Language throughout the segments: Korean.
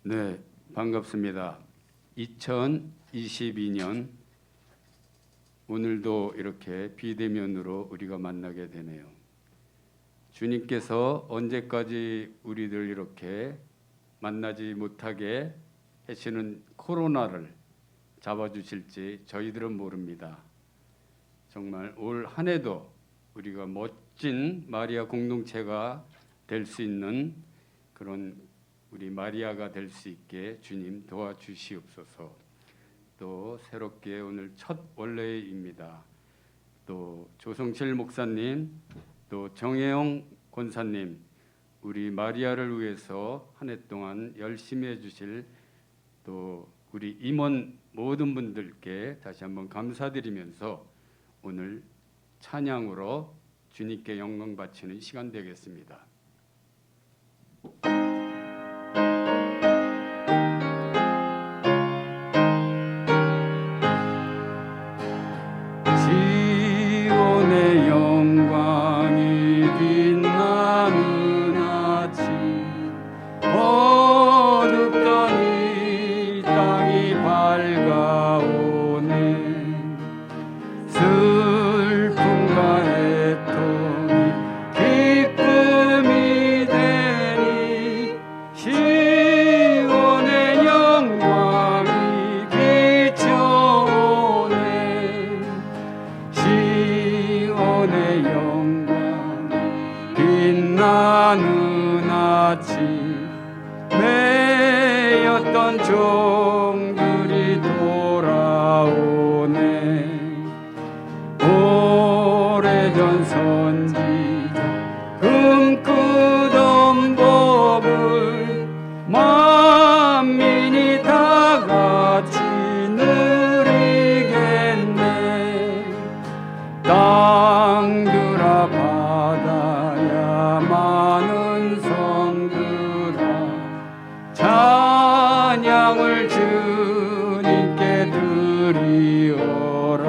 네, 반갑습니다. 2022년 오늘도 이렇게 비대면으로 우리가 만나게 되네요. 주님께서 언제까지 우리들 이렇게 만나지 못하게 하시는 코로나를 잡아주실지 저희들은 모릅니다. 정말 올 한 해도 우리가 멋진 마리아 공동체가 될 수 있는 그런 우리 마리아가 될 수 있게 주님 도와주시옵소서. 또 새롭게 오늘 첫 원래입니다. 또 조성칠 목사님, 또 정혜영 권사님, 우리 마리아를 위해서 한 해 동안 열심히 해주실 또 우리 임원 모든 분들께 다시 한번 감사드리면서 오늘 찬양으로 주님께 영광 바치는 시간 되겠습니다. 지온의 영광이 빛나는 아침, 어둡던 이 땅이 밝아오네. 슬픔과 애통이 기쁨이 되니 시온의 영광이 비춰오네. 시온의 영광 빛나는 아침, 매였던 종들이 돌아오네. 오래전 선지자 꿈꾸던 법을 만민이 다 같이 누리겠네. 땅들아 바다야 많은 성들아 찬양을 주님께 드리어라.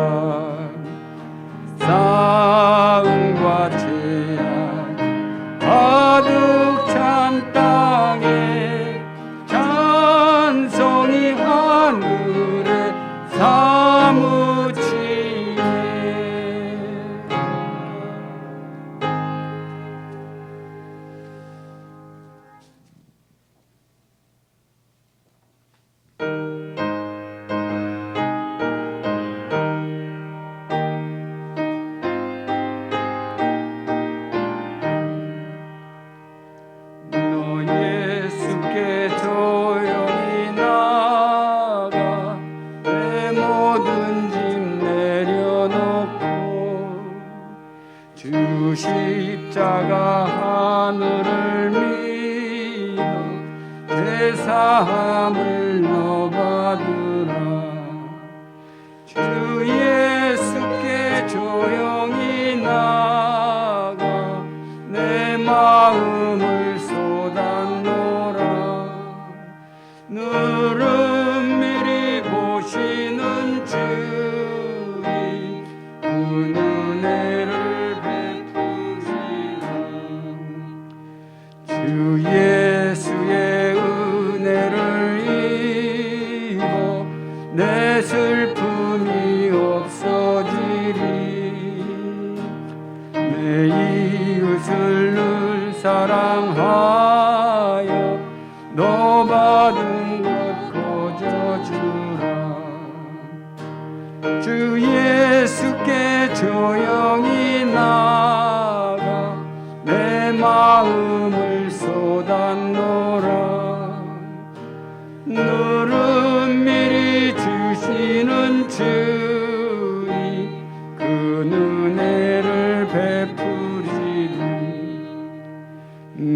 싸움과 재앙 가득 찬 땅에 찬송이 하늘에 사무치네. 너 예수께 조용히 나가 내 모든 짐 내려놓고 주 십자가 하늘을 믿어 제사함을 너 받으라. 주 예수께 조용히 나가 내 마음을 쏟아놓으라. 느릅미리 보시는 주님 그 은혜를 베푸시라. 주 예수의 은혜를 입어 내 슬픔이 없어지리. 내 이웃을 늘 사랑하여 너 받은 것 거저주라. 주 예수께 조용히 나가 내 마음을 쏟아놓으라. 느릅미리 주시는 주님 그 은혜를 베푸리니.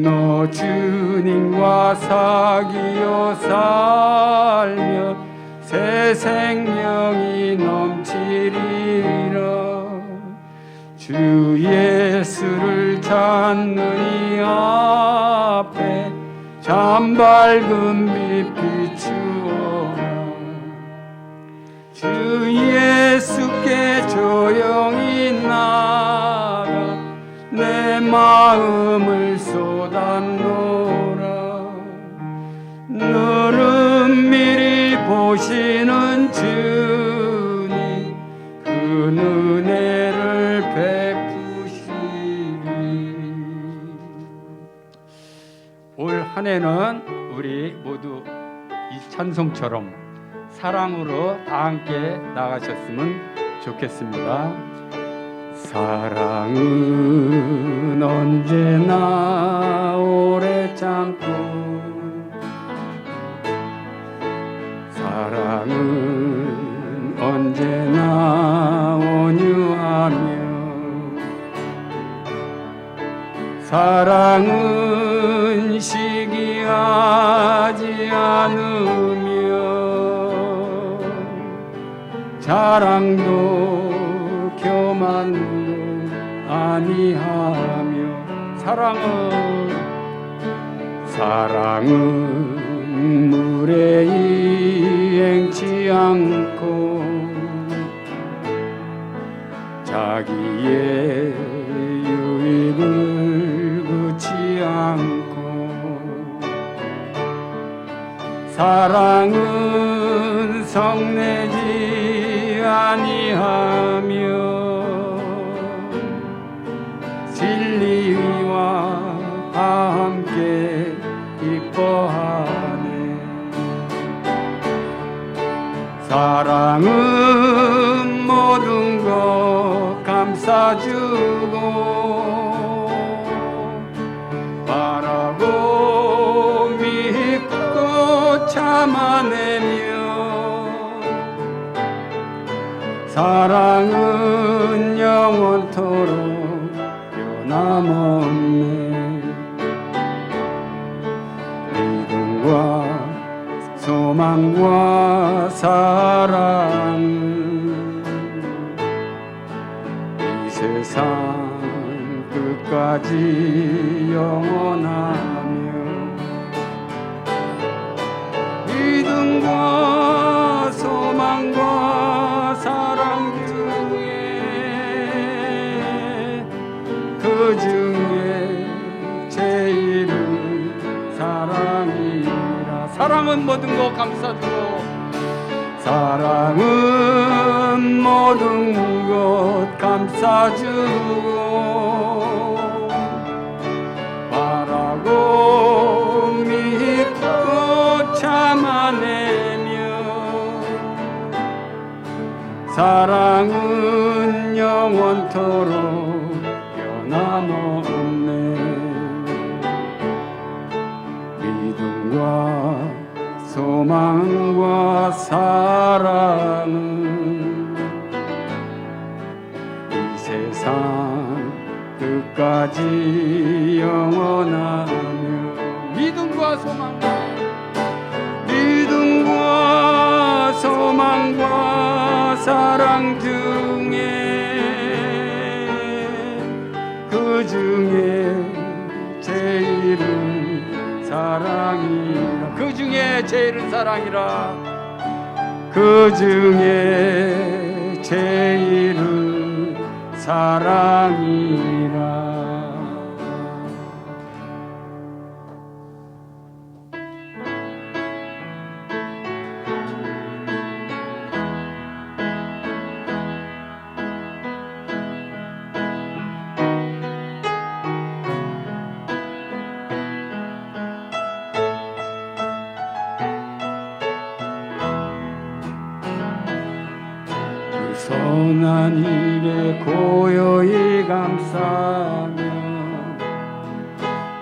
너 주님과 사귀어 살며 새 생명이 넘치리라. 주 예수를 찾는 이 앞에 참 밝은 빛 비추어라. 주 예수께 조용히 나가 내 마음을 쏟아놓으라. 너를 오시는 주님 그 은혜를 베푸시리. 올 한 해는 우리 모두 이 찬송처럼 사랑으로 다 함께 나가셨으면 좋겠습니다. 사랑은 언제나 오래 참고, 사랑은 언제나 온유하며, 사랑은 시기하지 않으며, 자랑도 교만도 아니하며, 사랑은 물에 이행치 않고, 자기의 유익을 구치 않고, 사랑은 성내지 아니하며, 진리와 함께 기뻐하네. 사랑은 모든 것 감싸주고, 바라고 믿고 참아내며, 사랑은 영원토록 변함없네. 믿음과 소망과 사랑은 이 세상 끝까지 영원하며, 믿음과 소망과 사랑 중에 그 중에 제일은 사랑이라. 사랑은 모든 것 감싸주고, 사랑은 모든 것 감싸주고, 바라고 믿고 참아내며, 사랑은 영원토록 변함없네. 믿음과 소망과 사랑은 이 세상 끝까지 영원하며, 믿음과 소망과 사랑 중에 그 중에 제일은 사랑이라. 그 중에 제일은 사랑이라. 그 중에 제일은 사랑이라. 선한 일에 고요히 감싸며,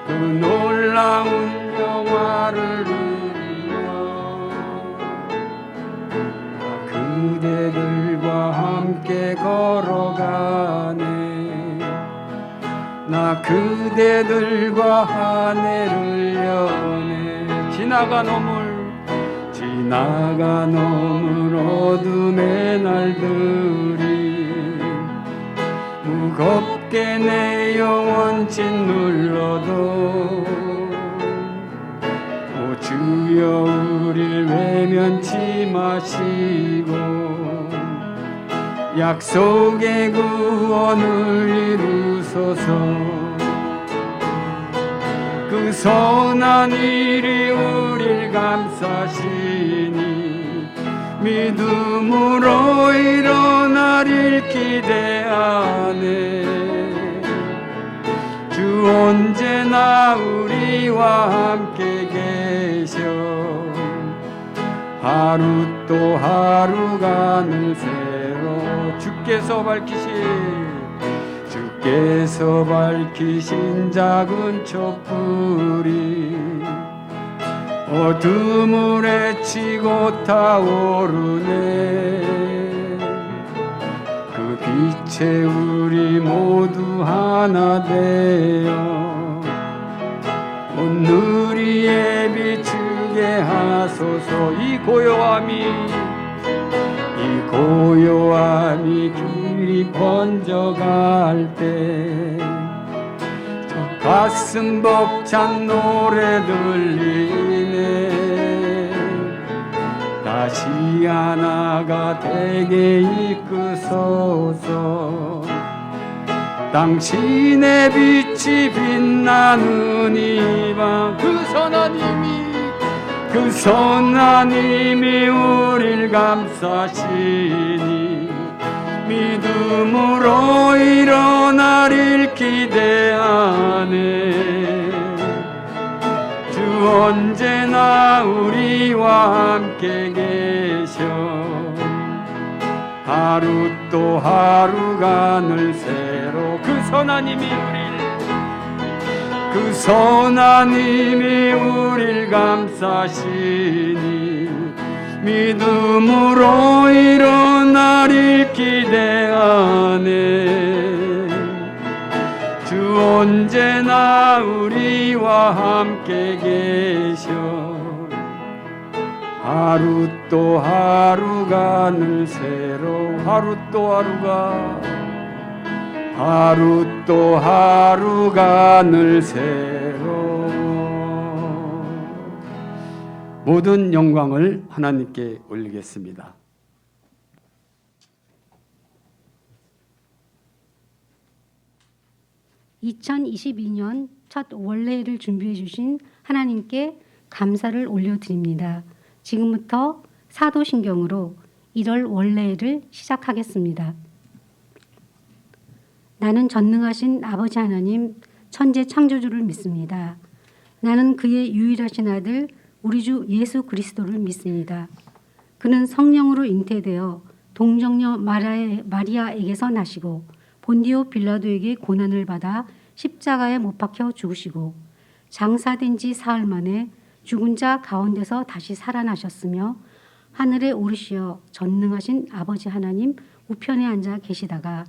그 놀라운 영화를 누리며, 그대들과 함께 걸어가네. 나 그대들과 한 해를 여네. 지나가 넘을 어둠의 날들이 무겁게 내 영혼 짓눌러도, 오 주여 우릴 외면치 마시고, 약속의 구원을 이루소서. 그 선한 일이 우릴 감싸시니 믿음으로 일어나릴 기대하네. 주 언제나 우리와 함께 계셔. 하루 또 하루가 늘 새로 주께서 밝히신 작은 촛불이 어둠을 헤치고 타오르네. 그 빛에 우리 모두 하나 되어 오늘이에 비추게 하소서. 이 고요함이 길이 번져갈 때 저 가슴 벅찬 노래 들리네. 다시 하나가 되게 이끄소서. 당신의 빛이 빛나는 이 밤 그 선하님이 우릴 감싸시니 믿음으로 일어나릴 기대하네. 주 언제나 우리와 함께 계셔. 하루 또 하루가 늘 새로 그 선하님이 우릴 감싸시니 믿음으로 일어나릴 기대하네. 주 언제나 우리와 함께 계셔. 하루 또 하루가 늘 새로 하루 또 하루가 늘 새로. 모든 영광을 하나님께 올리겠습니다. (2022년) 첫 원래를 준비해 주신 하나님께 감사를 올려드립니다. 지금부터 사도신경으로 1월 원래를 시작하겠습니다. 나는 전능하신 아버지 하나님 천재 창조주를 믿습니다. 나는 그의 유일하신 아들 우리 주 예수 그리스도를 믿습니다. 그는 성령으로 잉태되어 동정녀 마리아에게서 나시고 본디오 빌라도에게 고난을 받아 십자가에 못 박혀 죽으시고 장사된 지 사흘 만에 죽은 자 가운데서 다시 살아나셨으며 하늘에 오르시어 전능하신 아버지 하나님 우편에 앉아 계시다가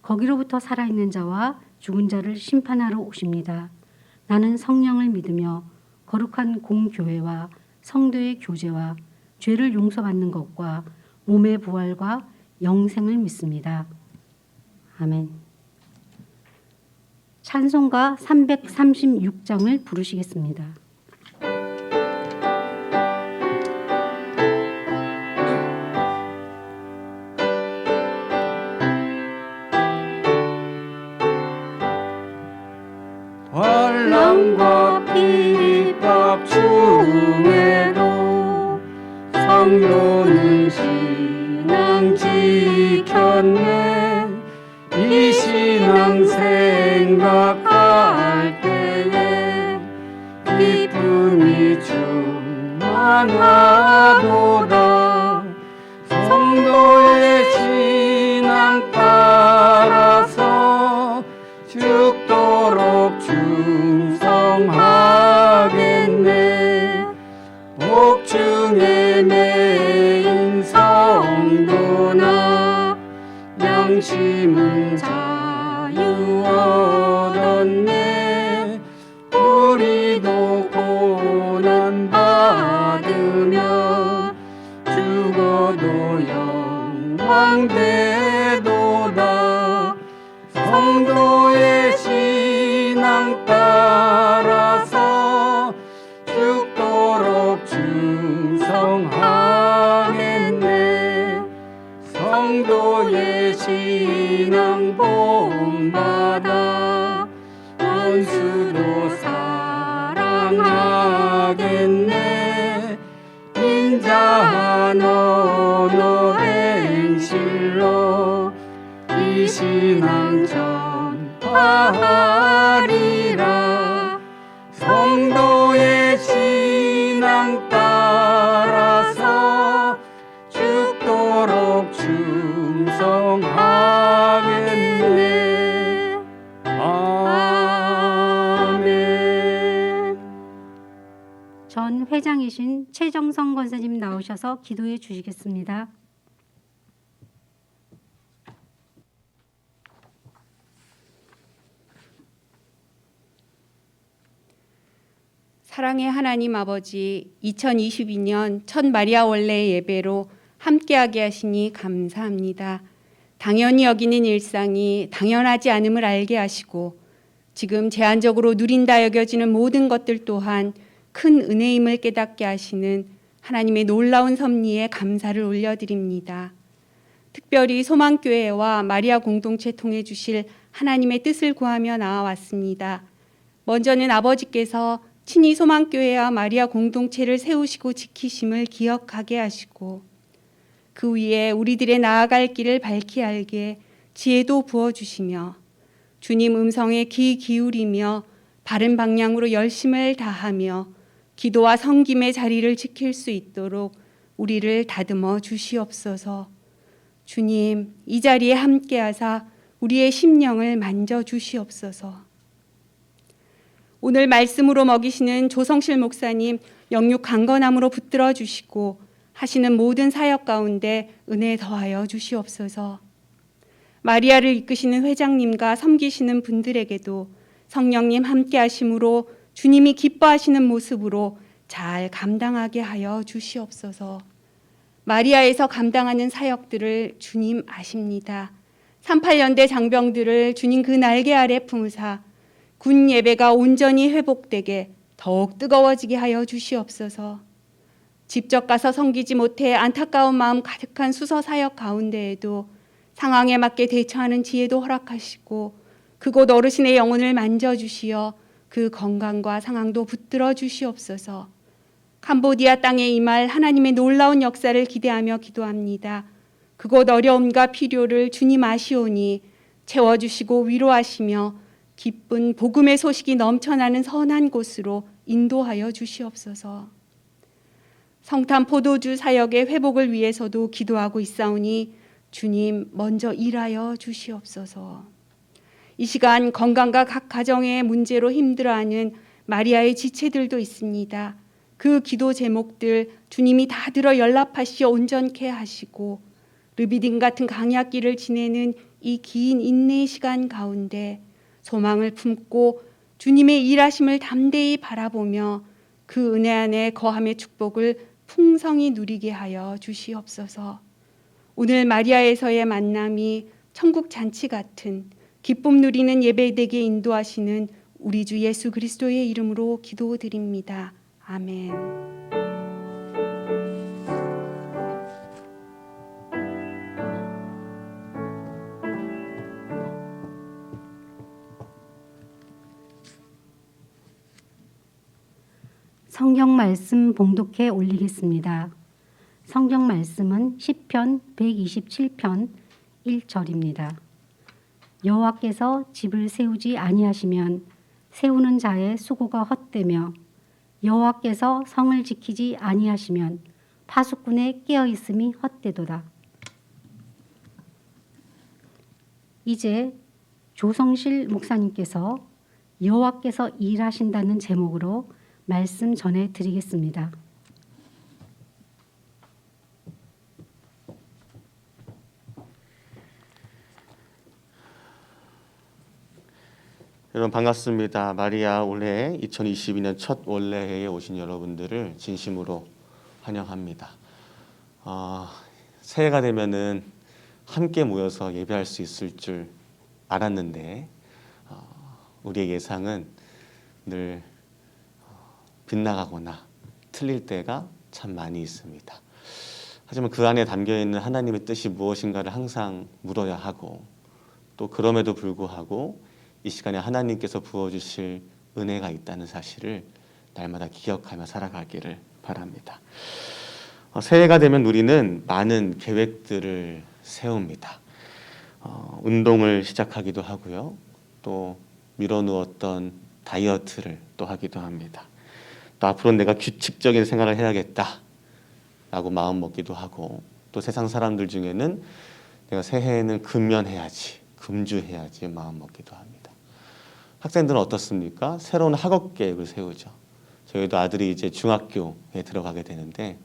거기로부터 살아있는 자와 죽은 자를 심판하러 오십니다. 나는 성령을 믿으며 거룩한 공교회와 성도의 교제와 죄를 용서받는 것과 몸의 부활과 영생을 믿습니다. 아멘. 찬송가 336장을 부르시겠습니다. 환난과 핍박 중에도 성도는 신앙 지켰네. 이 신앙 생각할 때에 기쁨이 충만하도다. 성도의 신앙 따라서 죽도록 충성하겠네. 옥중에 매인 성도나 양심은 자유 얻었네. 우리도 고난 받으며 죽어도 영광 되도다. 성도의 신앙 따라서 다하리라. 성도의 신앙 따라서 죽도록 충성하겠네. 아멘. 전 회장이신 최정성 권사님 나오셔서 기도해 주시겠습니다. 사랑의 하나님 아버지, 2022년 첫 마리아 원래 예배로 함께하게 하시니 감사합니다. 당연히 여기는 일상이 당연하지 않음을 알게 하시고 지금 제한적으로 누린다 여겨지는 모든 것들 또한 큰 은혜임을 깨닫게 하시는 하나님의 놀라운 섭리에 감사를 올려드립니다. 특별히 소망교회와 마리아 공동체 통해 주실 하나님의 뜻을 구하며 나아왔습니다. 먼저는 아버지께서 친히 소망교회와 마리아 공동체를 세우시고 지키심을 기억하게 하시고 그 위에 우리들의 나아갈 길을 밝히 알게 지혜도 부어주시며 주님 음성에 귀 기울이며 바른 방향으로 열심을 다하며 기도와 성김의 자리를 지킬 수 있도록 우리를 다듬어 주시옵소서. 주님, 이 자리에 함께하사 우리의 심령을 만져 주시옵소서. 오늘 말씀으로 먹이시는 조성실 목사님 영육 강건함으로 붙들어 주시고 하시는 모든 사역 가운데 은혜 더하여 주시옵소서. 마리아를 이끄시는 회장님과 섬기시는 분들에게도 성령님 함께 하심으로 주님이 기뻐하시는 모습으로 잘 감당하게 하여 주시옵소서. 마리아에서 감당하는 사역들을 주님 아십니다. 38년대 장병들을 주님 그 날개 아래 품으사 군 예배가 온전히 회복되게 더욱 뜨거워지게 하여 주시옵소서. 직접 가서 섬기지 못해 안타까운 마음 가득한 수서 사역 가운데에도 상황에 맞게 대처하는 지혜도 허락하시고 그곳 어르신의 영혼을 만져주시어 그 건강과 상황도 붙들어 주시옵소서. 캄보디아 땅에 임할 하나님의 놀라운 역사를 기대하며 기도합니다. 그곳 어려움과 필요를 주님 아시오니 채워주시고 위로하시며 기쁜 복음의 소식이 넘쳐나는 선한 곳으로 인도하여 주시옵소서. 성탄 포도주 사역의 회복을 위해서도 기도하고 있사오니 주님 먼저 일하여 주시옵소서. 이 시간 건강과 각 가정의 문제로 힘들어하는 마리아의 지체들도 있습니다. 그 기도 제목들 주님이 다 들어 연락하시어 온전케 하시고 르비딘 같은 강약기를 지내는 이 긴 인내의 시간 가운데 소망을 품고 주님의 일하심을 담대히 바라보며 그 은혜 안에 거함의 축복을 풍성히 누리게 하여 주시옵소서. 오늘 마리아에서의 만남이 천국 잔치 같은 기쁨 누리는 예배되게 인도하시는 우리 주 예수 그리스도의 이름으로 기도드립니다. 아멘. 성경 말씀 봉독해 올리겠습니다. 성경 말씀은 시편 127편 1절입니다. 여호와께서 집을 세우지 아니하시면 세우는 자의 수고가 헛되며 여호와께서 성을 지키지 아니하시면 파수꾼의 깨어 있음이 헛되도다. 이제 조성실 목사님께서 여호와께서 일하신다는 제목으로 말씀 전해 드리겠습니다. 여러분 반갑습니다. 마리아 올해 2022년 첫 원래회에 오신 여러분들을 진심으로 환영합니다. 새해가 되면은 함께 모여서 예배할 수 있을 줄 알았는데 우리의 예상은 늘 빗나가거나 틀릴 때가 참 많이 있습니다. 하지만 그 안에 담겨있는 하나님의 뜻이 무엇인가를 항상 물어야 하고 또 그럼에도 불구하고 이 시간에 하나님께서 부어주실 은혜가 있다는 사실을 날마다 기억하며 살아가기를 바랍니다. 새해가 되면 우리는 많은 계획들을 세웁니다. 운동을 시작하기도 하고요. 또 밀어놓았던 다이어트를 또 하기도 합니다. 또 앞으로 내가 규칙적인 생활을 해야겠다라고 마음 먹기도 하고, 또 세상 사람들 중에는 내가 새해에는 금연해야지, 금주해야지 마음 먹기도 합니다. 학생들은 어떻습니까? 새로운 학업 계획을 세우죠. 저희도 아들이 이제 중학교에 들어가게 되는데,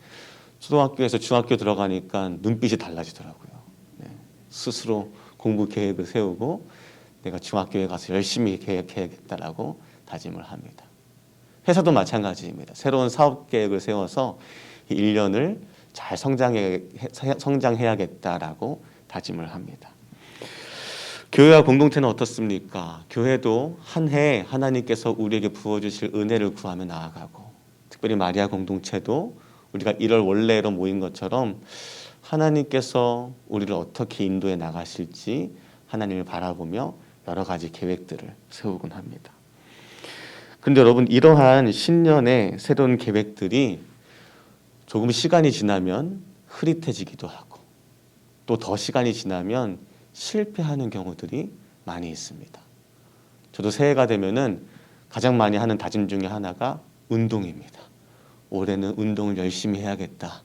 초등학교에서 중학교 들어가니까 눈빛이 달라지더라고요. 네. 스스로 공부 계획을 세우고 내가 중학교에 가서 열심히 계획해야겠다라고 다짐을 합니다. 회사도 마찬가지입니다. 새로운 사업 계획을 세워서 1년을 잘 성장해야겠다라고 다짐을 합니다. 교회와 공동체는 어떻습니까? 교회도 한 해 하나님께서 우리에게 부어주실 은혜를 구하며 나아가고, 특별히 마리아 공동체도 우리가 1월 원래로 모인 것처럼 하나님께서 우리를 어떻게 인도해 나가실지 하나님을 바라보며 여러 가지 계획들을 세우곤 합니다. 그런데 여러분, 이러한 신년의 새로운 계획들이 조금 시간이 지나면 흐릿해지기도 하고, 또 더 시간이 지나면 실패하는 경우들이 많이 있습니다. 저도 새해가 되면은 가장 많이 하는 다짐 중에 하나가 운동입니다. 올해는 운동을 열심히 해야겠다.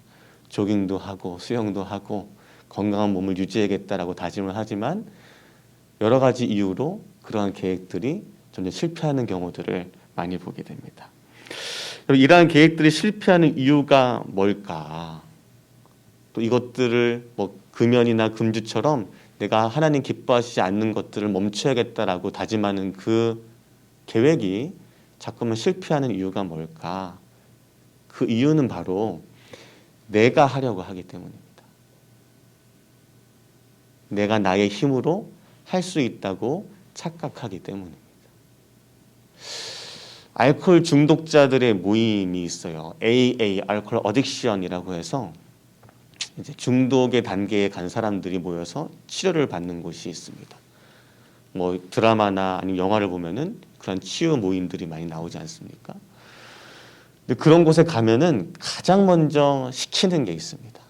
조깅도 하고 수영도 하고 건강한 몸을 유지해야겠다라고 다짐을 하지만, 여러 가지 이유로 그러한 계획들이 점점 실패하는 경우들을 많이 보게 됩니다. 이러한 계획들이 실패하는 이유가 뭘까? 또 이것들을 금연이나 금주처럼 내가 하나님 기뻐하시지 않는 것들을 멈춰야겠다라고 다짐하는 그 계획이 자꾸만 실패하는 이유가 뭘까? 그 이유는 바로 내가 하려고 하기 때문입니다. 내가 나의 힘으로 할 수 있다고 착각하기 때문입니다. 알코올 중독자들의 모임이 있어요. AA, 알코올 어딕션이라고 해서 이제 중독의 단계에 간 사람들이 모여서 치료를 받는 곳이 있습니다. 드라마나 아니면 영화를 보면은 그런 치유 모임들이 많이 나오지 않습니까? 근데 그런 곳에 가면은 가장 먼저 시키는 게 있습니다.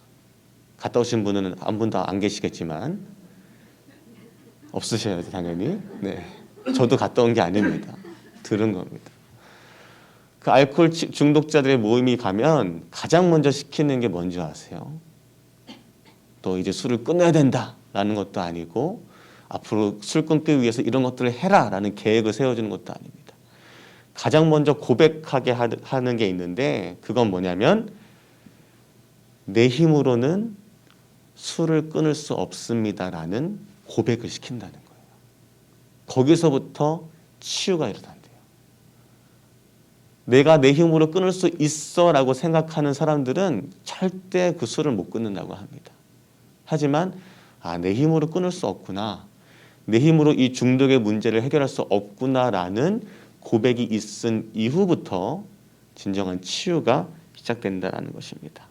갔다 오신 분은 한 분도 안 계시겠지만 없으셔야죠, 당연히. 네, 저도 갔다 온 게 아닙니다. 들은 겁니다. 그 알코올 중독자들의 모임이 가면 가장 먼저 시키는 게 뭔지 아세요? 또 이제 술을 끊어야 된다라는 것도 아니고, 앞으로 술 끊기 위해서 이런 것들을 해라라는 계획을 세워주는 것도 아닙니다. 가장 먼저 고백하게 하는 게 있는데, 그건 뭐냐면 내 힘으로는 술을 끊을 수 없습니다라는 고백을 시킨다는 거예요. 거기서부터 치유가 일어난대요. 내가 내 힘으로 끊을 수 있어라고 생각하는 사람들은 절대 그 술을 못 끊는다고 합니다. 하지만 내 힘으로 끊을 수 없구나, 내 힘으로 이 중독의 문제를 해결할 수 없구나라는 고백이 있은 이후부터 진정한 치유가 시작된다는 것입니다.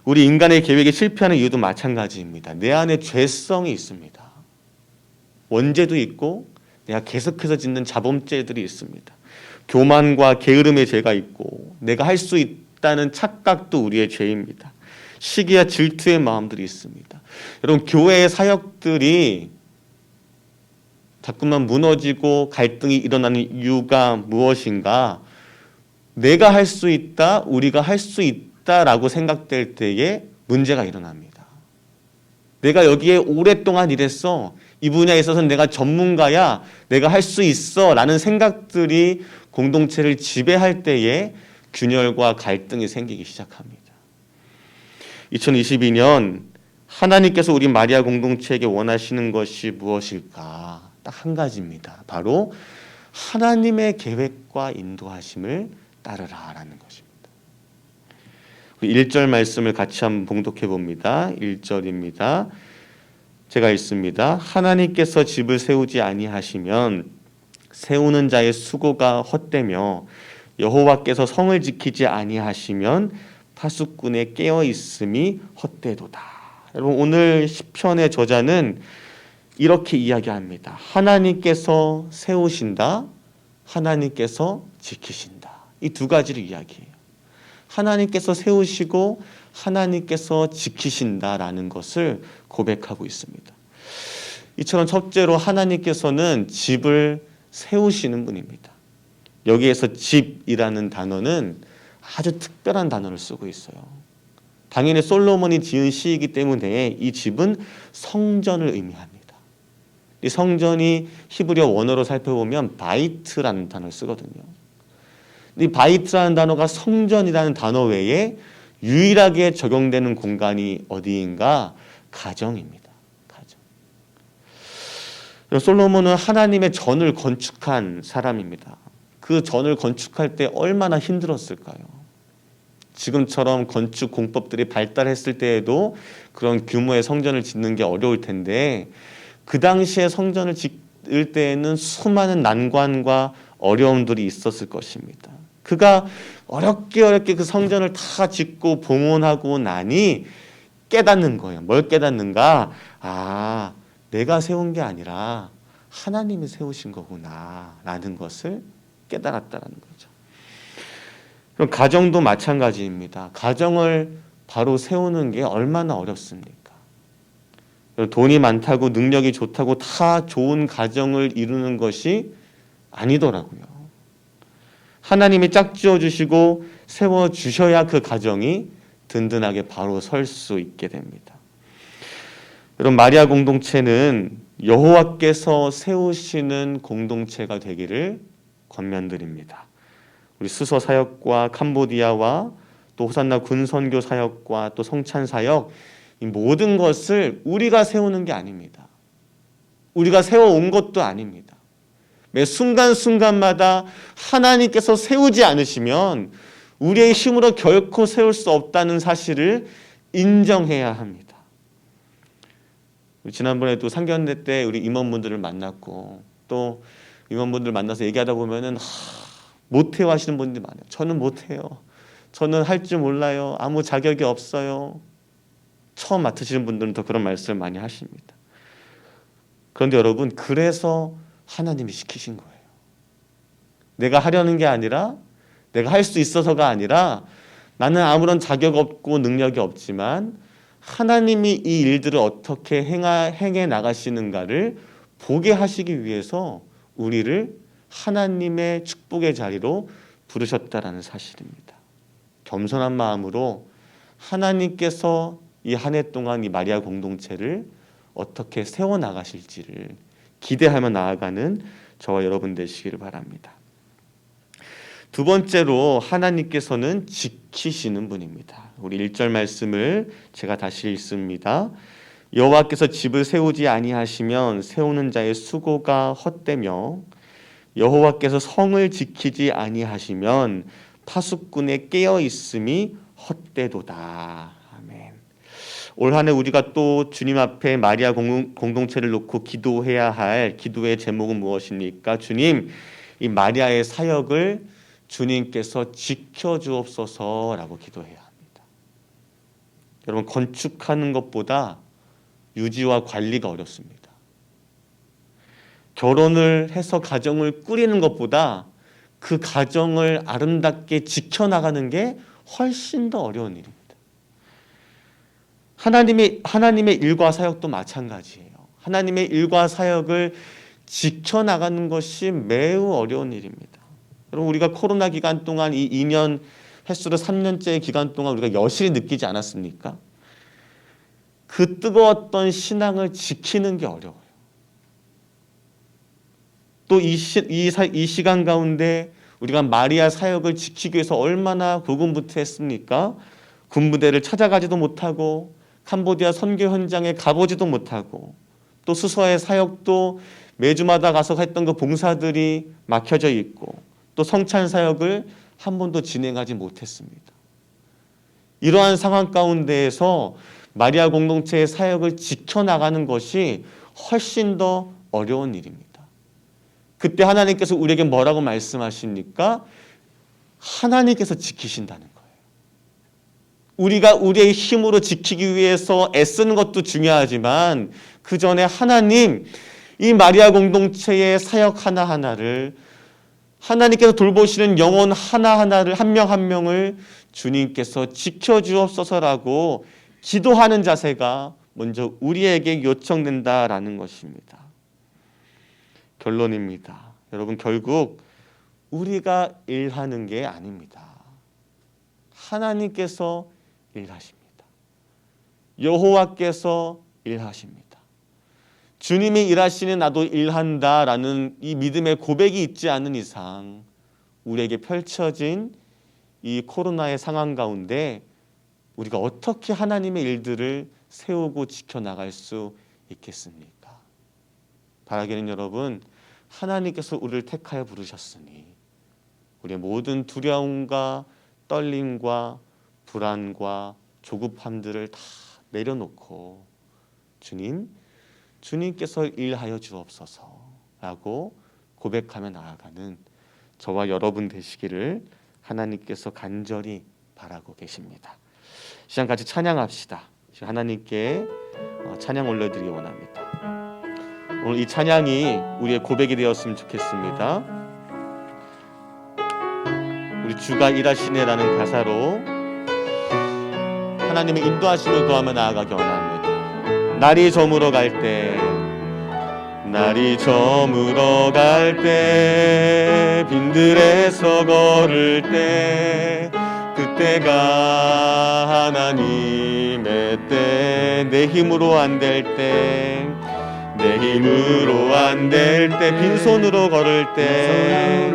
우리 인간의 계획이 실패하는 이유도 마찬가지입니다. 내 안에 죄성이 있습니다. 원죄도 있고 내가 계속해서 짓는 자범죄들이 있습니다. 교만과 게으름의 죄가 있고 내가 할 수 있다는 착각도 우리의 죄입니다. 시기와 질투의 마음들이 있습니다. 여러분, 교회의 사역들이 자꾸만 무너지고 갈등이 일어나는 이유가 무엇인가? 내가 할 수 있다, 우리가 할 수 있다라고 생각될 때에 문제가 일어납니다. 내가 여기에 오랫동안 일했어, 이 분야에 있어서는 내가 전문가야, 내가 할 수 있어 라는 생각들이 공동체를 지배할 때에 균열과 갈등이 생기기 시작합니다. 2022년 하나님께서 우리 마리아 공동체에게 원하시는 것이 무엇일까? 딱 한 가지입니다. 바로 하나님의 계획과 인도하심을 따르라라는 것입니다. 우리 1절 말씀을 같이 한번 봉독해 봅니다. 1절입니다. 제가 읽습니다. 하나님께서 집을 세우지 아니하시면 세우는 자의 수고가 헛되며 여호와께서 성을 지키지 아니하시면 파수꾼의 깨어 있음이 헛되도다. 여러분, 오늘 시편의 저자는 이렇게 이야기합니다. 하나님께서 세우신다, 하나님께서 지키신다. 이 두 가지를 이야기해요. 하나님께서 세우시고 하나님께서 지키신다라는 것을 고백하고 있습니다. 이처럼 첫째로 하나님께서는 집을 세우시는 분입니다. 여기에서 집이라는 단어는 아주 특별한 단어를 쓰고 있어요. 당연히 솔로몬이 지은 시이기 때문에 이 집은 성전을 의미합니다. 이 성전이 히브리어 원어로 살펴보면 바이트라는 단어를 쓰거든요. 이 바이트라는 단어가 성전이라는 단어 외에 유일하게 적용되는 공간이 어디인가? 가정입니다. 가정. 솔로몬은 하나님의 전을 건축한 사람입니다. 그 전을 건축할 때 얼마나 힘들었을까요? 지금처럼 건축 공법들이 발달했을 때에도 그런 규모의 성전을 짓는 게 어려울 텐데 그 당시에 성전을 짓을 때에는 수많은 난관과 어려움들이 있었을 것입니다. 그가 어렵게 그 성전을 다 짓고 봉헌하고 나니 깨닫는 거예요. 뭘 깨닫는가? 아, 내가 세운 게 아니라 하나님이 세우신 거구나 라는 것을 깨달았다는 거죠. 그럼 가정도 마찬가지입니다. 가정을 바로 세우는 게 얼마나 어렵습니까? 돈이 많다고 능력이 좋다고 다 좋은 가정을 이루는 것이 아니더라고요. 하나님이 짝지어 주시고 세워 주셔야 그 가정이 든든하게 바로 설 수 있게 됩니다. 여러분, 마리아 공동체는 여호와께서 세우시는 공동체가 되기를 권면드립니다. 우리 수서 사역과 캄보디아와 또 호산나 군선교 사역과 또 성찬 사역, 이 모든 것을 우리가 세우는 게 아닙니다. 우리가 세워온 것도 아닙니다. 매 순간순간마다 하나님께서 세우지 않으시면 우리의 힘으로 결코 세울 수 없다는 사실을 인정해야 합니다. 지난번에도 상견례 때 우리 임원분들을 만났고 또 임원분들 만나서 얘기하다 보면은 못해요 하시는 분들이 많아요. 저는 못해요. 저는 할 줄 몰라요. 아무 자격이 없어요. 처음 맡으시는 분들은 더 그런 말씀을 많이 하십니다. 그런데 여러분, 그래서 하나님이 시키신 거예요. 내가 하려는 게 아니라, 내가 할 수 있어서가 아니라, 나는 아무런 자격 없고 능력이 없지만 하나님이 이 일들을 어떻게 행해 나가시는가를 보게 하시기 위해서 우리를 하나님의 축복의 자리로 부르셨다라는 사실입니다. 겸손한 마음으로 하나님께서 이 한 해 동안 이 마리아 공동체를 어떻게 세워나가실지를 기대하며 나아가는 저와 여러분 되시기를 바랍니다. 두 번째로 하나님께서는 지키시는 분입니다. 우리 1절 말씀을 제가 다시 읽습니다. 여호와께서 집을 세우지 아니하시면 세우는 자의 수고가 헛되며 여호와께서 성을 지키지 아니하시면 파수꾼의 깨어 있음이 헛되도다. 아멘. 올 한 해 우리가 또 주님 앞에 마리아 공동체를 놓고 기도해야 할 기도의 제목은 무엇입니까? 주님, 이 마리아의 사역을 주님께서 지켜주옵소서라고 기도해야 합니다. 여러분, 건축하는 것보다 유지와 관리가 어렵습니다. 결혼을 해서 가정을 꾸리는 것보다 그 가정을 아름답게 지켜나가는 게 훨씬 더 어려운 일입니다. 하나님의 일과 사역도 마찬가지예요. 하나님의 일과 사역을 지켜나가는 것이 매우 어려운 일입니다. 여러분, 우리가 코로나 기간 동안 이 2년 횟수로 3년째 기간 동안 우리가 여실히 느끼지 않았습니까? 그 뜨거웠던 신앙을 지키는 게 어려워요. 또 이 시간 가운데 우리가 마리아 사역을 지키기 위해서 얼마나 고군분투했습니까? 군부대를 찾아가지도 못하고 캄보디아 선교 현장에 가보지도 못하고 또 수서의 사역도 매주마다 가서 했던 그 봉사들이 막혀져 있고 또 성찬 사역을 한 번도 진행하지 못했습니다. 이러한 상황 가운데에서 마리아 공동체의 사역을 지켜나가는 것이 훨씬 더 어려운 일입니다. 그때 하나님께서 우리에게 뭐라고 말씀하십니까? 하나님께서 지키신다는 거예요. 우리가 우리의 힘으로 지키기 위해서 애쓰는 것도 중요하지만 그 전에 하나님, 이 마리아 공동체의 사역 하나하나를 하나님께서 돌보시는 영혼 하나하나를 한 명 한 명을 주님께서 지켜주옵소서라고 기도하는 자세가 먼저 우리에게 요청된다라는 것입니다. 결론입니다. 여러분, 결국 우리가 일하는 게 아닙니다. 하나님께서 일하십니다. 여호와께서 일하십니다. 주님이 일하시는 나도 일한다라는 이 믿음의 고백이 있지 않은 이상 우리에게 펼쳐진 이 코로나의 상황 가운데 우리가 어떻게 하나님의 일들을 세우고 지켜나갈 수 있겠습니까? 바라기는 여러분, 하나님께서 우리를 택하여 부르셨으니 우리의 모든 두려움과 떨림과 불안과 조급함들을 다 내려놓고 주님께서 일하여 주옵소서라고 고백하며 나아가는 저와 여러분 되시기를 하나님께서 간절히 바라고 계십니다. 시간 같이 찬양합시다. 하나님께 찬양 올려드리기 원합니다. 오늘 이 찬양이 우리의 고백이 되었으면 좋겠습니다. 우리 주가 일하시네라는 가사로 하나님의 인도하심을 구하며 나아가기 원합니다. 날이 저물어 갈 때, 날이 저물어 갈 때, 빈들에서 걸을 때, 그때가 하나님의 때, 내 힘으로 안 될 때, 내 힘으로 안 될 때, 빈손으로 걸을 때,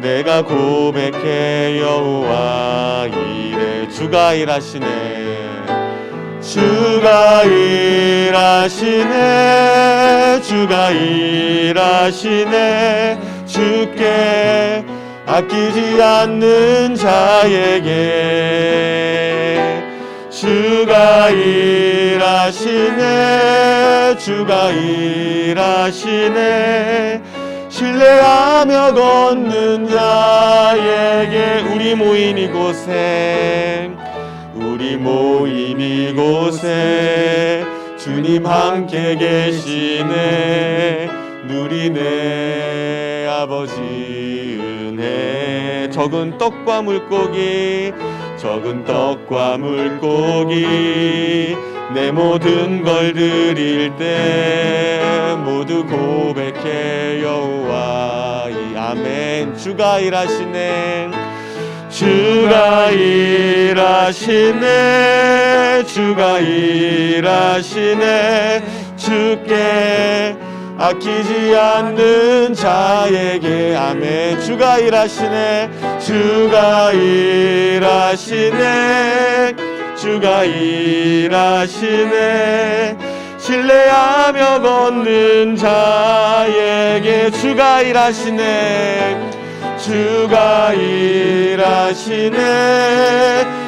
내가 고백해 여호와 이래. 주가 일하시네, 주가 일하시네, 주가 일하시네. 주께 아끼지 않는 자에게 주가 일하시네, 주가 일하시네. 신뢰하며 걷는 자에게 우리 모인 이곳에 주님 함께 계시네. 누리네 아버지 은혜. 적은 떡과 물고기 내 모든 걸 드릴 때 모두 고백해 여호와 이. 아멘. 주가 일하시네, 주가 일하시네, 주가 일하시네. 주께 아끼지 않는 자에게. 아멘. 주가 일하시네, 주가 일하시네, 주가 일하시네. 신뢰하며 걷는 자에게 주가 일하시네, 주가 일하시네,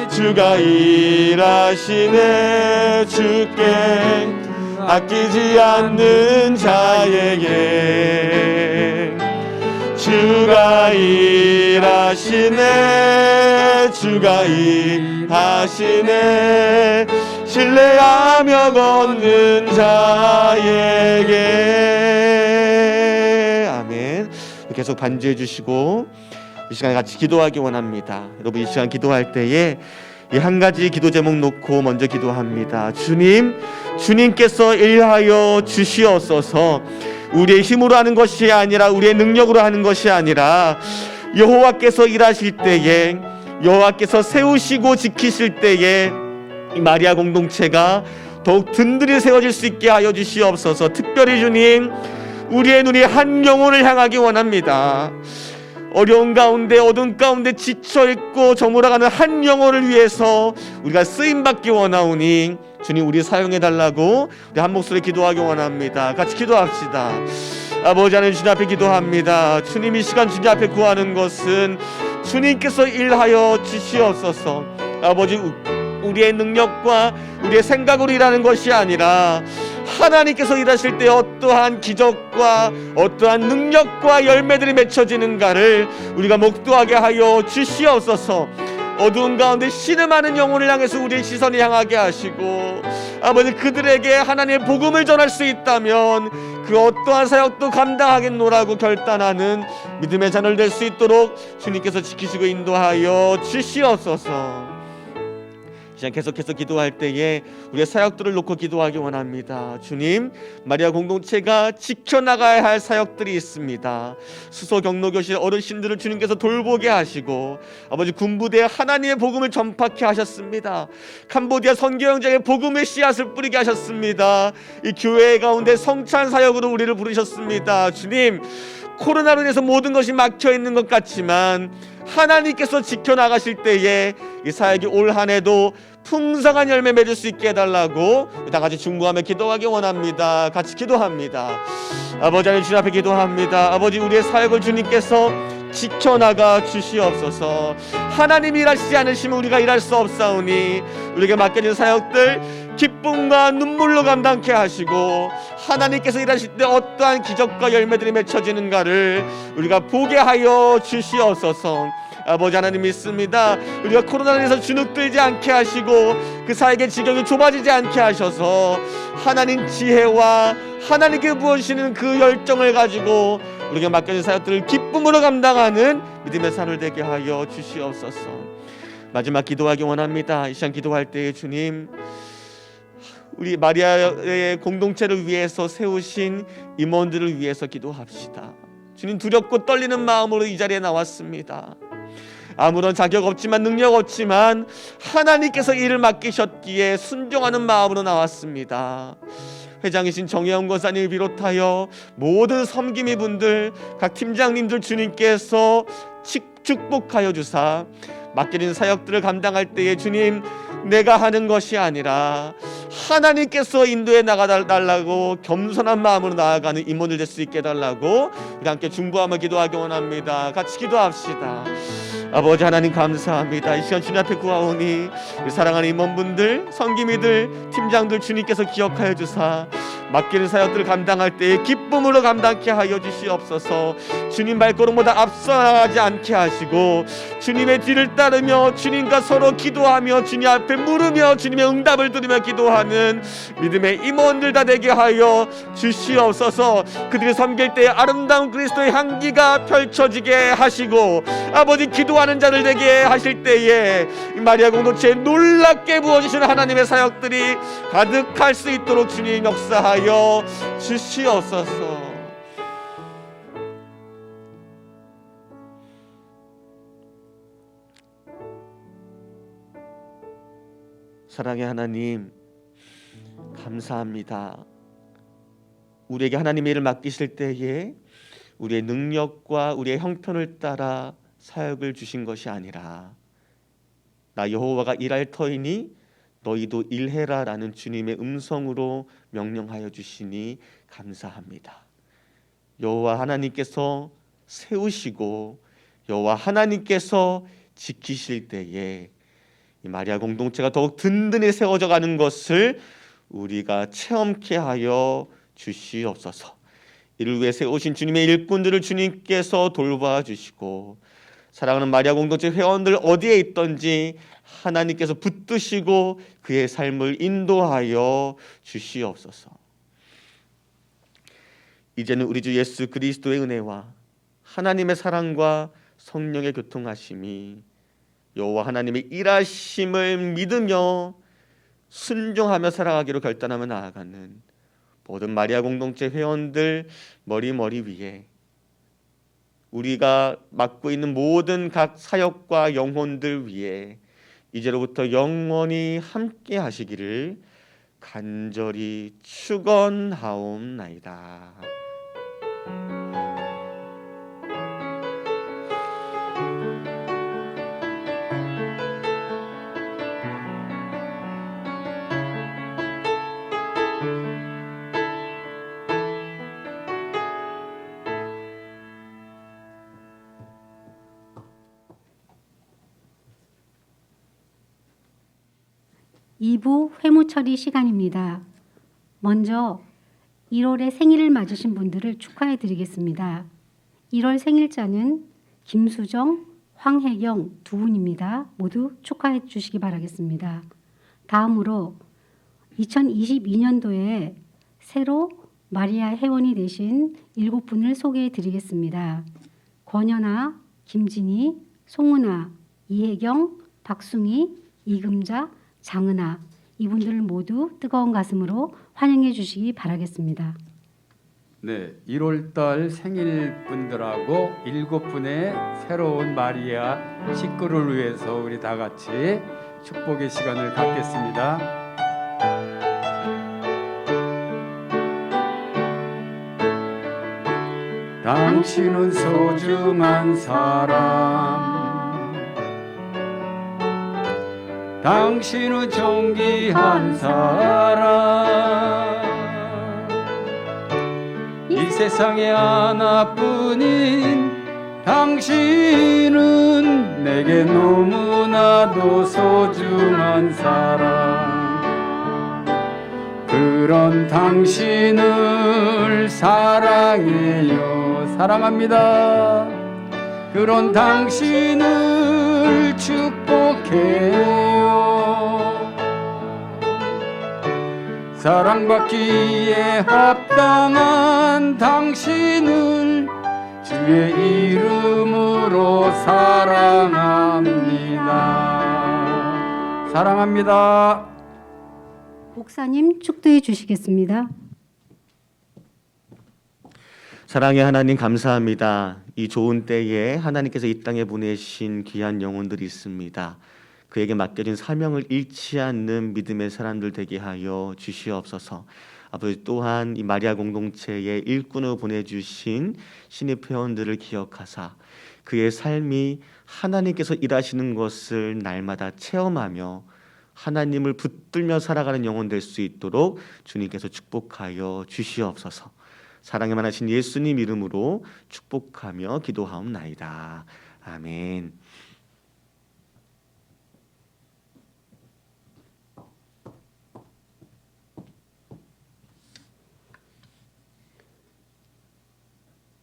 주가 일하시네. 주께 아끼지 않는 자에게 주가 일하시네, 주가 일하시네. 신뢰하며 걷는 자에게. 아멘. 계속 반주해 주시고 이 시간에 같이 기도하기 원합니다. 여러분, 이 시간 기도할 때에 이 한 가지 기도 제목 놓고 먼저 기도합니다. 주님께서 일하여 주시옵소서. 우리의 힘으로 하는 것이 아니라, 우리의 능력으로 하는 것이 아니라, 여호와께서 일하실 때에, 여호와께서 세우시고 지키실 때에 이 마리아 공동체가 더욱 든든히 세워질 수 있게 하여 주시옵소서. 특별히 주님, 우리의 눈이 한 영혼을 향하기 원합니다. 어려운 가운데, 어둠 가운데 지쳐있고 저물어가는 한 영혼을 위해서 우리가 쓰임받기 원하오니 주님, 우리 사용해달라고 우리 한 목소리 기도하기 원합니다. 같이 기도합시다. 아버지 하나님, 주님 앞에 기도합니다. 주님, 이 시간 주님 앞에 구하는 것은 주님께서 일하여 주시옵소서. 아버지, 우리의 능력과 우리의 생각으로 일하는 것이 아니라 하나님께서 일하실 때 어떠한 기적과 어떠한 능력과 열매들이 맺혀지는가를 우리가 목도하게 하여 주시옵소서. 어두운 가운데 신음하는 영혼을 향해서 우리의 시선이 향하게 하시고, 아버지, 그들에게 하나님의 복음을 전할 수 있다면 그 어떠한 사역도 감당하겠노라고 결단하는 믿음의 자녀를 될 수 있도록 주님께서 지키시고 인도하여 주시옵소서. 시간 계속해서 기도할 때에 우리의 사역들을 놓고 기도하기 원합니다. 주님, 마리아 공동체가 지켜나가야 할 사역들이 있습니다. 수소 경로교실 어르신들을 주님께서 돌보게 하시고 아버지 군부대에 하나님의 복음을 전파케 하셨습니다. 캄보디아 선교 현장에 복음의 씨앗을 뿌리게 하셨습니다. 이 교회 가운데 성찬 사역으로 우리를 부르셨습니다. 주님, 코로나로 인해서 모든 것이 막혀 있는 것 같지만 하나님께서 지켜나가실 때에 이 사역이 올 한 해도 풍성한 열매 맺을 수 있게 해달라고 다 같이 중보하며 기도하기 원합니다. 같이 기도합니다. 아버지 하나님, 주님 앞에 기도합니다. 아버지, 우리의 사역을 주님께서 지켜나가 주시옵소서. 하나님이 일하시지 않으시면 우리가 일할 수 없사오니 우리에게 맡겨진 사역들 기쁨과 눈물로 감당케 하시고 하나님께서 일하실 때 어떠한 기적과 열매들이 맺혀지는가를 우리가 보게 하여 주시옵소서. 아버지 하나님 믿습니다. 우리가 코로나로 인해서 주눅들지 않게 하시고 그 사역의 지경이 좁아지지 않게 하셔서 하나님 지혜와 하나님께 부어주시는 그 열정을 가지고 우리에게 맡겨진 사역들을 기쁨으로 감당하는 믿음의 삶을 되게 하여 주시옵소서. 마지막 기도하기 원합니다. 이 시간 기도할 때에 주님, 우리 마리아의 공동체를 위해서 세우신 임원들을 위해서 기도합시다. 주님, 두렵고 떨리는 마음으로 이 자리에 나왔습니다. 아무런 자격 없지만 능력 없지만 하나님께서 일을 맡기셨기에 순종하는 마음으로 나왔습니다. 회장이신 정혜영 권사님을 비롯하여 모든 섬김이 분들, 각 팀장님들 주님께서 축복하여 주사 맡겨진 사역들을 감당할 때에 주님, 내가 하는 것이 아니라 하나님께서 인도해 나가달라고 겸손한 마음으로 나아가는 임원들 될 수 있게 해달라고 우리 함께 중보하며 기도하기 원합니다. 같이 기도합시다. 아버지 하나님 감사합니다. 이 시간 주님 앞에 구하오니 사랑하는 임원분들, 성김이들, 팀장들 주님께서 기억하여 주사 맡기는 사역들을 감당할 때에 기쁨으로 감당케 하여 주시옵소서. 주님 발걸음보다 앞서 나가지 않게 하시고 주님의 뒤를 따르며 주님과 서로 기도하며 주님 앞에 물으며 주님의 응답을 들으며 기도하는 믿음의 임원들 다 되게 하여 주시옵소서. 그들이 섬길 때에 아름다운 그리스도의 향기가 펼쳐지게 하시고 아버지, 기도하는 자를 되게 하실 때에 마리아 공동체에 놀랍게 부어주시는 하나님의 사역들이 가득할 수 있도록 주님 역사하여 주시옵소서. 사랑의 하나님, 감사합니다. 우리에게 하나님의 일을 맡기실 때에 우리의 능력과 우리의 형편을 따라 사역을 주신 것이 아니라 나 여호와가 일할 터이니 너희도 일해라 라는 주님의 음성으로 명령하여 주시니 감사합니다. 여호와 하나님께서 세우시고 여호와 하나님께서 지키실 때에 이 마리아 공동체가 더욱 든든히 세워져 가는 것을 우리가 체험케 하여 주시옵소서. 이를 위해 세우신 주님의 일꾼들을 주님께서 돌봐 주시고 사랑하는 마리아 공동체 회원들 어디에 있든지 하나님께서 붙드시고 그의 삶을 인도하여 주시옵소서. 이제는 우리 주 예수 그리스도의 은혜와 하나님의 사랑과 성령의 교통하심이 여호와 하나님의 일하심을 믿으며 순종하며 살아가기로 결단하며 나아가는 모든 마리아 공동체 회원들 머리 위에 우리가 맡고 있는 모든 각 사역과 영혼들 위에 이제로부터 영원히 함께 하시기를 간절히 축원하옵나이다. (2부) 회무처리 시간입니다. 먼저 1월에 생일을 맞으신 분들을 축하해 드리겠습니다. 1월 생일자는 김수정, 황혜경 두 분입니다. 모두 축하해 주시기 바라겠습니다. 다음으로 2022년도에 새로 마리아 회원이 되신 7분을 소개해 드리겠습니다. 권연아, 김진희, 송은아, 이혜경, 박숭희, 이금자, 장은아, 이분들 모두 뜨거운 가슴으로 환영해 주시기 바라겠습니다. 네, 1월달 생일 분들하고 7분의 새로운 마리아 식구를 위해서 우리 다 같이 축복의 시간을 갖겠습니다. 당신은 소중한 사람, 당신은 존귀한 사람, 이 세상에 하나뿐인 당신은 내게 너무나도 소중한 사람. 그런 당신을 사랑해요. 사랑합니다. 그런 당신을 축복해요. 사랑받기에 합당한 당신을 주의 이름으로 사랑합니다. 사랑합니다. 목사님 축도해 주시겠습니다. 사랑의 하나님 감사합니다. 이 좋은 때에 하나님께서 이 땅에 보내신 귀한 영혼들이 있습니다. 그에게 맡겨진 사명을 잃지 않는 믿음의 사람들 되게 하여 주시옵소서. 아버지 또한 이 마리아 공동체의 일꾼으로 보내주신 신입 회원들을 기억하사 그의 삶이 하나님께서 일하시는 것을 날마다 체험하며 하나님을 붙들며 살아가는 영혼 될 수 있도록 주님께서 축복하여 주시옵소서. 사랑에 많으신 예수님 이름으로 축복하며 기도하옵나이다. 아멘.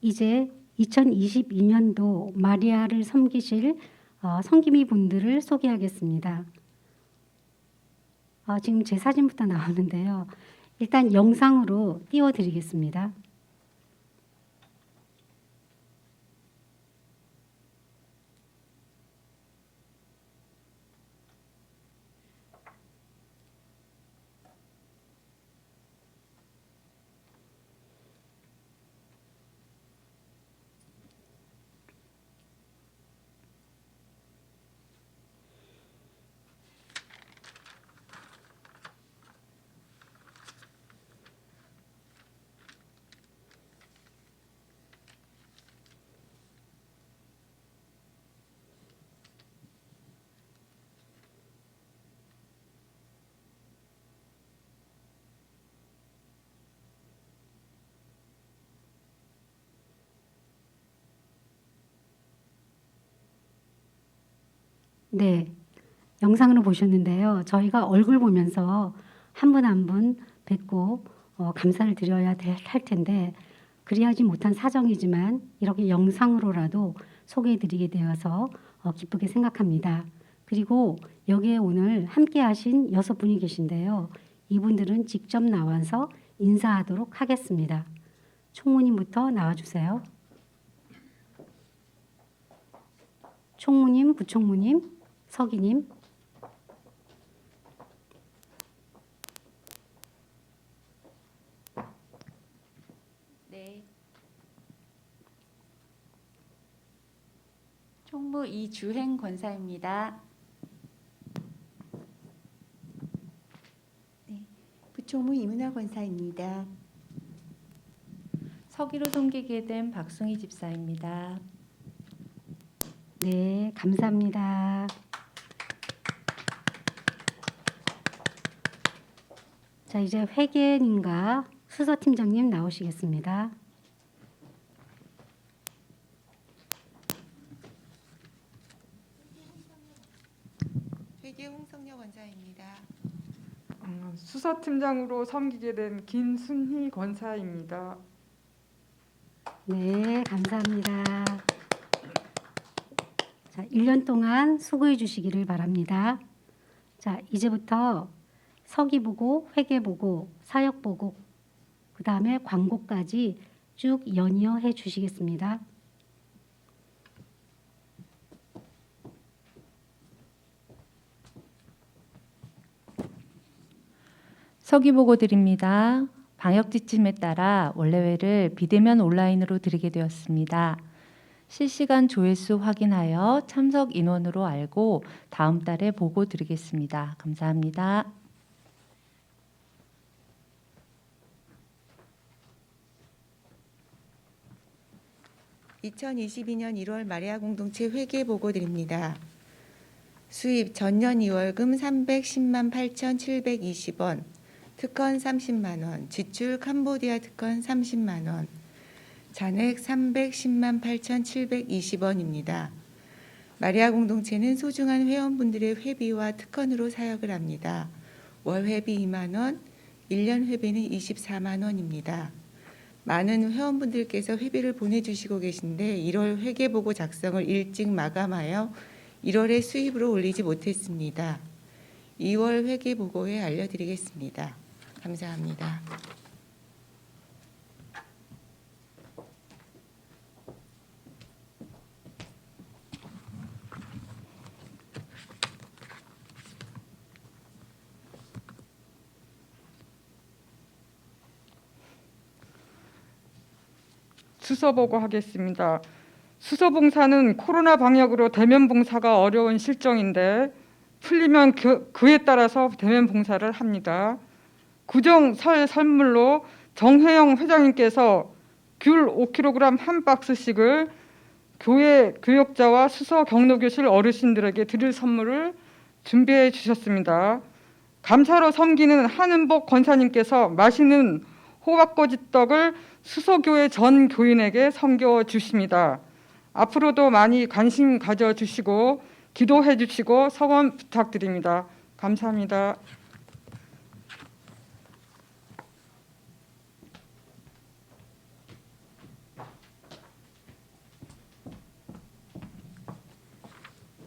이제 2022년도 마리아를 섬기실 섬기미 분들을 소개하겠습니다. 지금 제 사진부터 나오는데요. 일단 영상으로 띄워드리겠습니다. 네, 영상으로 보셨는데요. 저희가 얼굴 보면서 한 분 한 분 뵙고 감사를 드려야 할 텐데 그리하지 못한 사정이지만 이렇게 영상으로라도 소개해드리게 되어서 기쁘게 생각합니다. 그리고 여기에 오늘 함께하신 6분이 계신데요. 이분들은 직접 나와서 인사하도록 하겠습니다. 총무님부터 나와주세요. 총무님, 부총무님, 서기님. 네. 총무 이주행 권사입니다. 네. 부총무 이문화 권사입니다. 서기로 섬기게 된 박승희 집사입니다. 네, 감사합니다. 자, 이제 회계님과 수서팀장님 나오시겠습니다. 회계 홍성여 권사입니다. 수사팀장으로 섬기게 된 김순희 권사입니다. 네, 감사합니다. 자, 1년 동안 수고해 주시기를 바랍니다. 자, 이제부터 서기 보고, 회계 보고, 사역 보고, 그 다음에 광고까지 쭉 연이어 해 주시겠습니다. 서기 보고 드립니다. 방역 지침에 따라 원래회를 비대면 온라인으로 드리게 되었습니다. 실시간 조회수 확인하여 참석 인원으로 알고 다음 달에 보고 드리겠습니다. 감사합니다. (2022년 1월) 마리아 공동체 회계 보고 드립니다. 수입 전년 2월금 310만 8,720원, 특권 30만 원, 지출 캄보디아 특권 30만 원, 잔액 310만 8,720원입니다. 마리아 공동체는 소중한 회원분들의 회비와 특권으로 사역을 합니다. 월 회비 2만 원, 1년 회비는 24만 원입니다. 많은 회원분들께서 회비를 보내주시고 계신데 1월 회계보고 작성을 일찍 마감하여 1월에 수입으로 올리지 못했습니다. 2월 회계보고에 알려드리겠습니다. 감사합니다. 수서 보고하겠습니다. 수서 봉사는 코로나 방역으로 대면 봉사가 어려운 실정인데 풀리면 그에 따라서 대면 봉사를 합니다. 구정 설 선물로 정혜영 회장님께서 귤 5kg 한 박스씩을 교회 교역자와 수서 경로교실 어르신들에게 드릴 선물을 준비해 주셨습니다. 감사로 섬기는 한은복 권사님께서 맛있는 호박꼬지떡을 수서교회 전 교인에게 섬겨 주십니다. 앞으로도 많이 관심 가져주시고 기도해 주시고 성원 부탁드립니다. 감사합니다.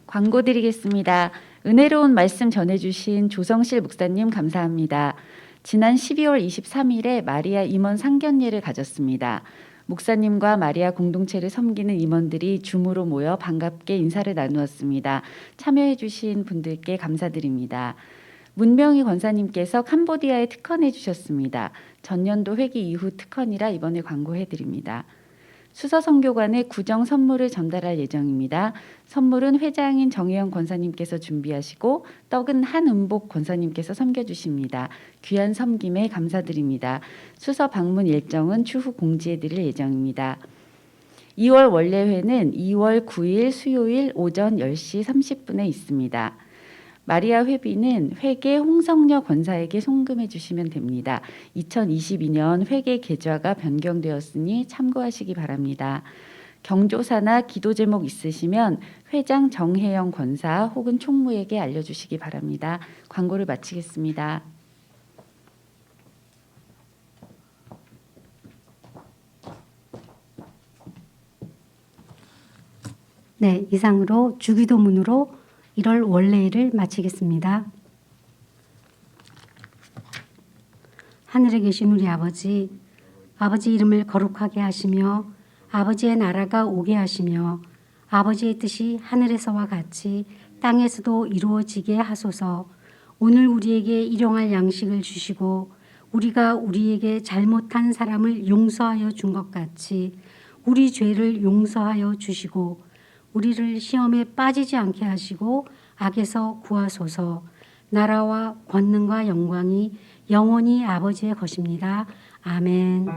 광고 드리겠습니다. 은혜로운 말씀 전해주신 조성실 목사님 감사합니다. 지난 12월 23일에 마리아 임원 상견례를 가졌습니다. 목사님과 마리아 공동체를 섬기는 임원들이 줌으로 모여 반갑게 인사를 나누었습니다. 참여해 주신 분들께 감사드립니다. 문명희 권사님께서 캄보디아에 특헌해 주셨습니다. 전년도 회기 이후 특헌이라 이번에 광고해 드립니다. 수서 선교관에 구정 선물을 전달할 예정입니다. 선물은 회장인 정혜영 권사님께서 준비하시고 떡은 한은복 권사님께서 섬겨주십니다. 귀한 섬김에 감사드립니다. 수서 방문 일정은 추후 공지해드릴 예정입니다. 2월 원래회는 2월 9일 수요일 오전 10시 30분에 있습니다. 마리아 회비는 회계 홍성녀 권사에게 송금해 주시면 됩니다. 2022년 회계 계좌가 변경되었으니 참고하시기 바랍니다. 경조사나 기도 제목 있으시면 회장 정혜영 권사 혹은 총무에게 알려주시기 바랍니다. 광고를 마치겠습니다. 네, 이상으로 주기도문으로 1월 원래회를 마치겠습니다. 하늘에 계신 우리 아버지, 아버지 이름을 거룩하게 하시며 아버지의 나라가 오게 하시며 아버지의 뜻이 하늘에서와 같이 땅에서도 이루어지게 하소서. 오늘 우리에게 일용할 양식을 주시고 우리가 우리에게 잘못한 사람을 용서하여 준 것 같이 우리 죄를 용서하여 주시고 우리를 시험에 빠지지 않게 하시고 악에서 구하소서. 나라와 권능과 영광이 영원히 아버지의 것입니다. 아멘.